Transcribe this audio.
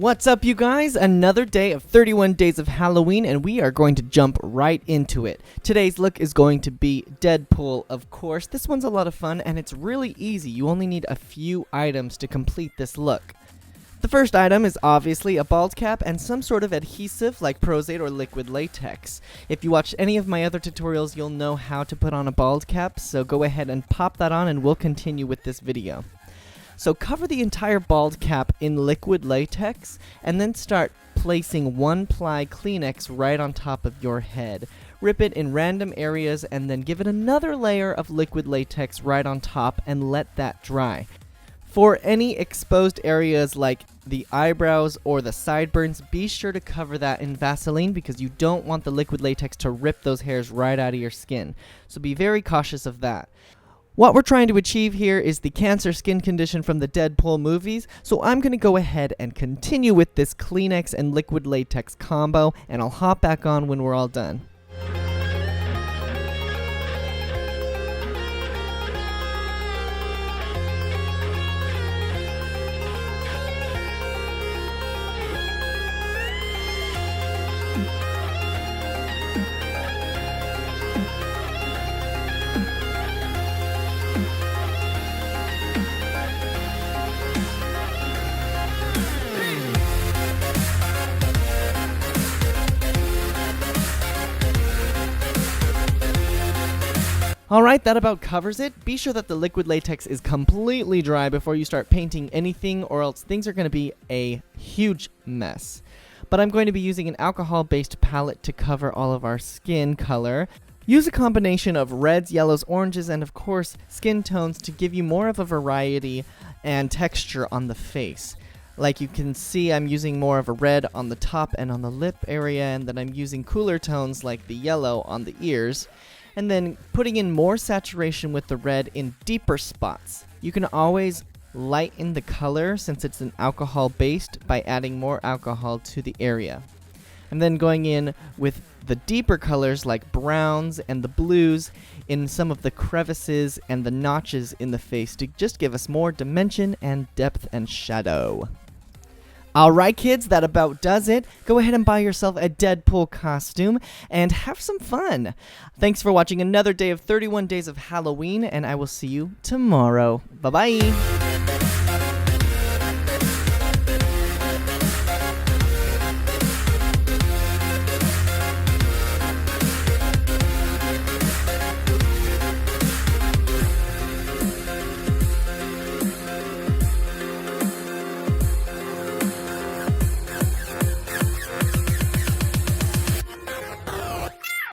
What's up, you guys? Another day of 31 days of Halloween, and we are going to jump right into it. Today's look is going to be Deadpool, of course. This one's a lot of fun, and it's really easy. You only need a few items to complete this look. The first item is obviously a bald cap and some sort of adhesive like Prozade or liquid latex. If you watched any of my other tutorials, you'll know how to put on a bald cap, so go ahead and pop that on and we'll continue with this video. So cover the entire bald cap in liquid latex and then start placing 1-ply Kleenex right on top of your head. Rip it in random areas and then give it another layer of liquid latex right on top and let that dry. For any exposed areas like the eyebrows or the sideburns, be sure to cover that in Vaseline because you don't want the liquid latex to rip those hairs right out of your skin. So be very cautious of that. What we're trying to achieve here is the cancer skin condition from the Deadpool movies, so I'm going to go ahead and continue with this Kleenex and liquid latex combo, and I'll hop back on when we're all done. Alright, that about covers it. Be sure that the liquid latex is completely dry before you start painting anything, or else things are going to be a huge mess. But I'm going to be using an alcohol-based palette to cover all of our skin color. Use a combination of reds, yellows, oranges, and of course skin tones to give you more of a variety and texture on the face. Like you can see, I'm using more of a red on the top and on the lip area, and then I'm using cooler tones like the yellow on the ears. And then putting in more saturation with the red in deeper spots. You can always lighten the color since it's an alcohol based by adding more alcohol to the area. And then going in with the deeper colors like browns and the blues in some of the crevices and the notches in the face to just give us more dimension and depth and shadow. Alright kids, that about does it. Go ahead and buy yourself a Deadpool costume and have some fun. Thanks for watching another day of 31 days of Halloween, and I will see you tomorrow. Bye-bye.